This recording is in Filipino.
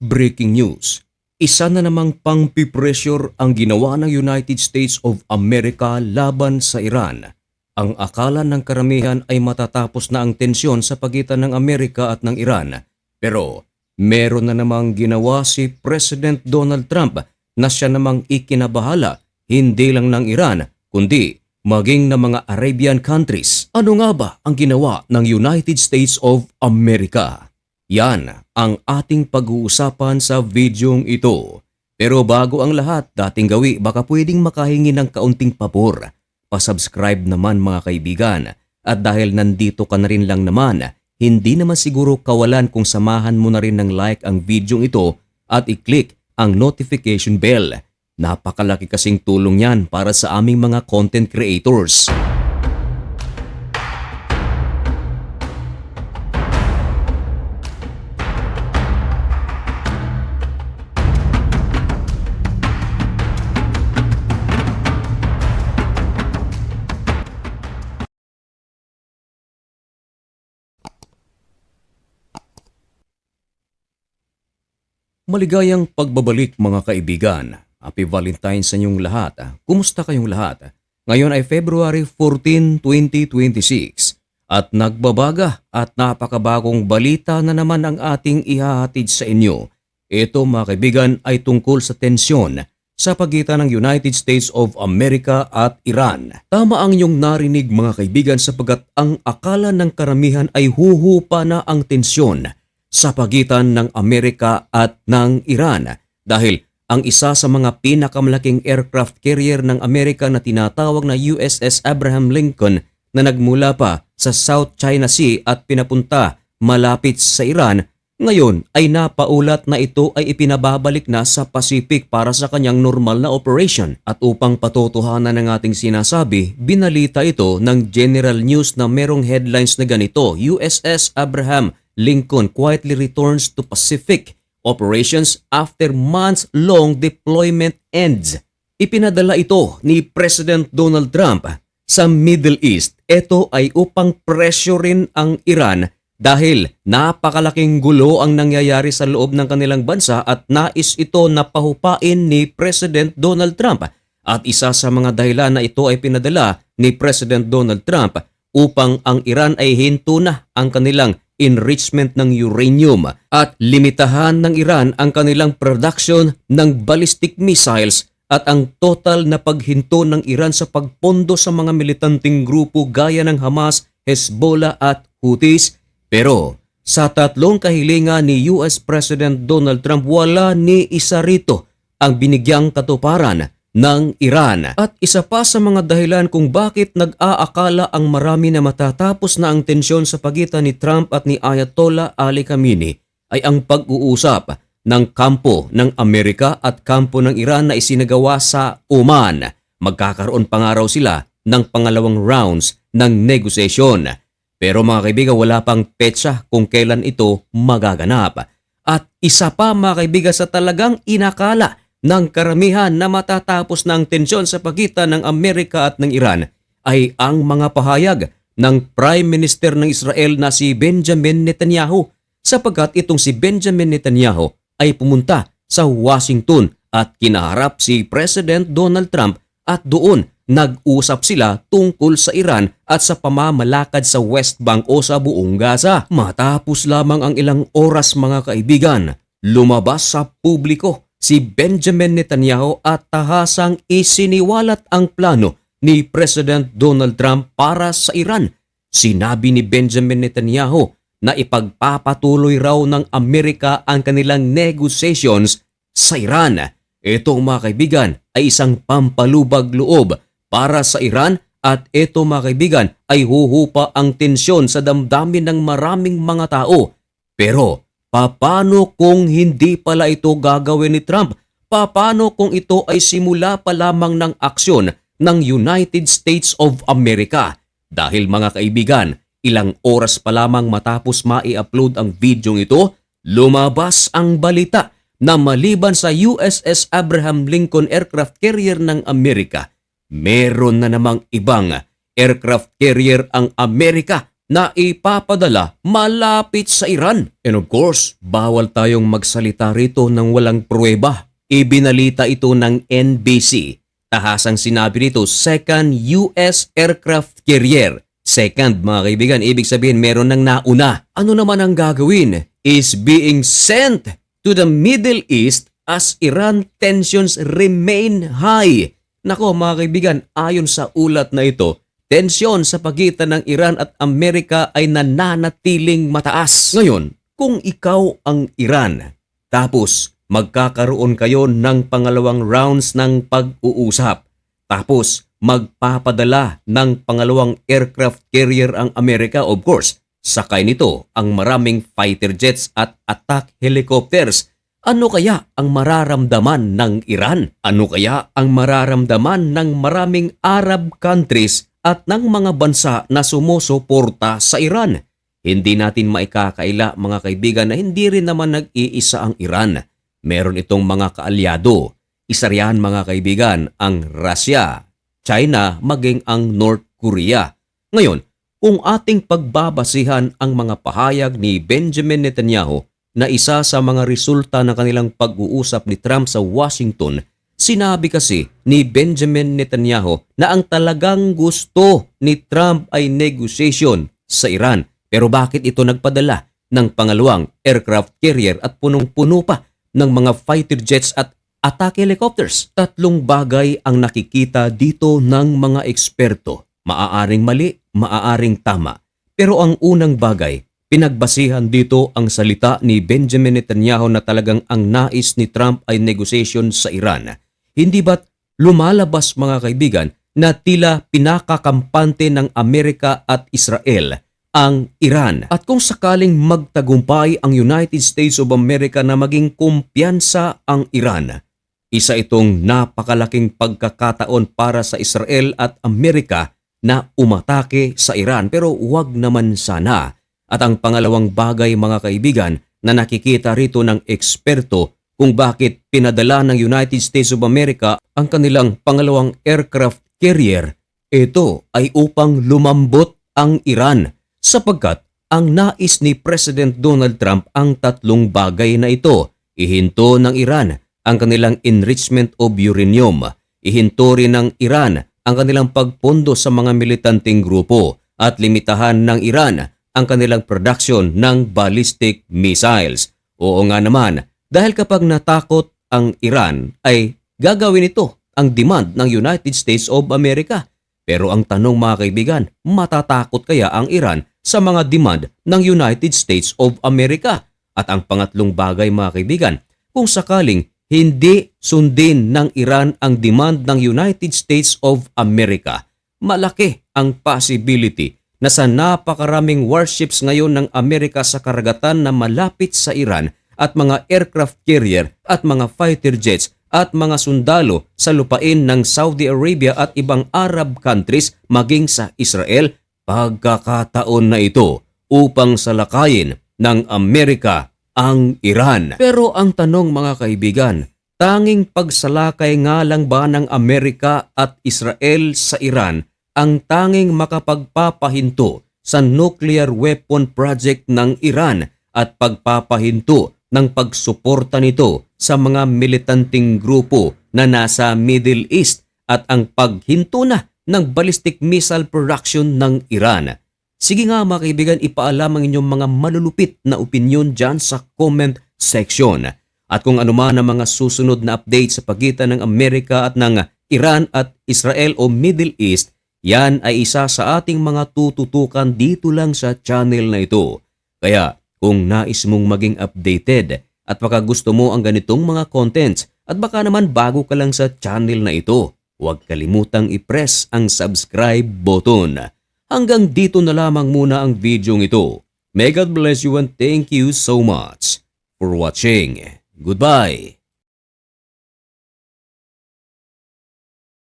Breaking news. Isa na namang pang-pressure ang ginawa ng United States of America laban sa Iran. Ang akala ng karamihan ay matatapos na ang tensyon sa pagitan ng Amerika at ng Iran. Pero meron na namang ginawa si President Donald Trump na siya namang ikinabahala hindi lang ng Iran kundi maging ng mga Arabian countries. Ano nga ba ang ginawa ng United States of America? Yan ang ating pag-uusapan sa videong ito. Pero bago ang lahat, dating gawi, baka pwedeng makahingi ng kaunting pabor. Pasubscribe naman mga kaibigan. At dahil nandito ka na rin lang naman, hindi naman siguro kawalan kung samahan mo na rin ng like ang videong ito at i-click ang notification bell. Napakalaki kasing tulong yan para sa aming mga content creators. Maligayang pagbabalik mga kaibigan. Happy Valentine's sa inyong lahat. Kumusta kayong lahat? Ngayon ay February 14, 2026 at nagbabaga at napakabagong balita na naman ang ating ihahatid sa inyo. Ito mga kaibigan ay tungkol sa tensyon sa pagitan ng United States of America at Iran. Tama ang iyong narinig mga kaibigan sapagkat ang akala ng karamihan ay huhupa na ang tensyon sa pagitan ng Amerika at ng Iran dahil ang isa sa mga pinakamalaking aircraft carrier ng Amerika na tinatawag na USS Abraham Lincoln na nagmula pa sa South China Sea at pinapunta malapit sa Iran, ngayon ay napaulat na ito ay ipinababalik na sa Pacific para sa kanyang normal na operation. At upang patotohanan ng ating sinasabi, binalita ito ng General News na merong headlines na ganito: USS Abraham Lincoln quietly returns to Pacific operations after months-long deployment ends. Ipinadala ito ni President Donald Trump sa Middle East. Ito ay upang pressurein ang Iran dahil napakalaking gulo ang nangyayari sa loob ng kanilang bansa at nais ito na pahupain ni President Donald Trump. At isa sa mga dahilan na ito ay pinadala ni President Donald Trump upang ang Iran ay hinto na ang kanilang enrichment ng uranium at limitahan ng Iran ang kanilang production ng ballistic missiles at ang total na paghinto ng Iran sa pagpondo sa mga militanteng grupo gaya ng Hamas, Hezbollah at Houthis. Pero sa tatlong kahilingan ni US President Donald Trump, wala ni isa rito ang binigyang katuparan ng Iran. At isa pa sa mga dahilan kung bakit nag-aakala ang marami na matatapos na ang tensyon sa pagitan ni Trump at ni Ayatollah Ali Khamenei ay ang pag-uusap ng kampo ng Amerika at kampo ng Iran na isinagawa sa Oman. Magkakaroon pa nga raw sila ng pangalawang rounds ng negosasyon. Pero mga kaibigan, wala pang petsa kung kailan ito magaganap. At isa pa mga kaibigan sa talagang inakala ng karamihan na matatapos ng tensyon sa pagitan ng Amerika at ng Iran ay ang mga pahayag ng Prime Minister ng Israel na si Benjamin Netanyahu, sapagkat itong si Benjamin Netanyahu ay pumunta sa Washington at kinaharap si President Donald Trump at doon nag-usap sila tungkol sa Iran at sa pamamalakad sa West Bank o sa buong Gaza. Matapos lamang ang ilang oras mga kaibigan, lumabas sa publiko si Benjamin Netanyahu at tahasang isiniwalat ang plano ni President Donald Trump para sa Iran. Sinabi ni Benjamin Netanyahu na ipagpapatuloy raw ng Amerika ang kanilang negotiations sa Iran. Ito mga kaibigan ay isang pampalubag loob para sa Iran at ito mga kaibigan ay huhupa ang tensyon sa damdamin ng maraming mga tao. Pero paano kung hindi pala ito gagawin ni Trump? Paano kung ito ay simula pa lamang ng aksyon ng United States of America? Dahil mga kaibigan, ilang oras pa lamang matapos mai-upload ang video ito, lumabas ang balita na maliban sa USS Abraham Lincoln aircraft carrier ng Amerika, meron na namang ibang aircraft carrier ang Amerika na ipapadala malapit sa Iran. And of course, bawal tayong magsalita rito ng walang pruweba. Ibinalita ito ng NBC. Tahasang sinabi nito, second US aircraft carrier. Second, mga kaibigan, ibig sabihin meron ng nauna. Ano naman ang gagawin? Is being sent to the Middle East as Iran tensions remain high. Nako mga kaibigan, ayon sa ulat na ito, tensyon sa pagitan ng Iran at Amerika ay nananatiling mataas. Ngayon, kung ikaw ang Iran, tapos magkakaroon kayo ng pangalawang rounds ng pag-uusap, tapos magpapadala ng pangalawang aircraft carrier ang Amerika, of course, sakay nito ang maraming fighter jets at attack helicopters. Ano kaya ang mararamdaman ng Iran? Ano kaya ang mararamdaman ng maraming Arab countries at ng mga bansa na sumusuporta sa Iran? Hindi natin maikakaila mga kaibigan na hindi rin naman nag-iisa ang Iran. Meron itong mga kaalyado. Isa riyan mga kaibigan ang Russia, China, maging ang North Korea. Ngayon, kung ating pagbabasihan ang mga pahayag ni Benjamin Netanyahu na isa sa mga resulta ng kanilang pag-uusap ni Trump sa Washington, sinabi kasi ni Benjamin Netanyahu na ang talagang gusto ni Trump ay negotiation sa Iran. Pero bakit ito nagpadala ng pangalawang aircraft carrier at punong-puno pa ng mga fighter jets at attack helicopters? Tatlong bagay ang nakikita dito ng mga eksperto. Maaaring mali, maaaring tama. Pero ang unang bagay, pinagbasihan dito ang salita ni Benjamin Netanyahu na talagang ang nais ni Trump ay negotiation sa Iran. Hindi ba't lumalabas mga kaibigan na tila pinakakampante ng Amerika at Israel ang Iran? At kung sakaling magtagumpay ang United States of America na maging kumpiyansa ang Iran, isa itong napakalaking pagkakataon para sa Israel at Amerika na umatake sa Iran, pero huwag naman sana. At ang pangalawang bagay mga kaibigan na nakikita rito ng eksperto kung bakit pinadala ng United States of America ang kanilang pangalawang aircraft carrier, ito ay upang lumambot ang Iran sapagkat ang nais ni President Donald Trump ang tatlong bagay na ito. Ihinto ng Iran ang kanilang enrichment of uranium, ihinto rin ng Iran ang kanilang pagpondo sa mga militanteng grupo at limitahan ng Iran ang kanilang production ng ballistic missiles. Oo nga naman, dahil kapag natakot ang Iran ay gagawin ito ang demand ng United States of America. Pero ang tanong mga kaibigan, matatakot kaya ang Iran sa mga demand ng United States of America? At ang pangatlong bagay mga kaibigan, kung sakaling hindi sundin ng Iran ang demand ng United States of America, malaki ang possibility na sa napakaraming warships ngayon ng Amerika sa karagatan na malapit sa Iran at mga aircraft carrier at mga fighter jets at mga sundalo sa lupain ng Saudi Arabia at ibang Arab countries maging sa Israel, pagkakataon na ito upang salakayin ng Amerika ang Iran. Pero ang tanong mga kaibigan, tanging pagsalakay nga lang ba ng Amerika at Israel sa Iran ang tanging makapagpapahinto sa nuclear weapon project ng Iran at pagpapahinto ng pagsuporta nito sa mga militanteng grupo na nasa Middle East at ang paghinto na ng ballistic missile production ng Iran? Sige nga mga kaibigan, ipaalam ang inyong mga malulupit na opinyon dyan sa comment section. At kung ano man ang mga susunod na update sa pagitan ng Amerika at ng Iran at Israel o Middle East, yan ay isa sa ating mga tututukan dito lang sa channel na ito. Kaya kung nais mong maging updated at baka gusto mo ang ganitong mga contents at baka naman bago ka lang sa channel na ito, huwag kalimutang i-press ang subscribe button. Hanggang dito na lamang muna ang video ito. May God bless you and thank you so much for watching. Goodbye.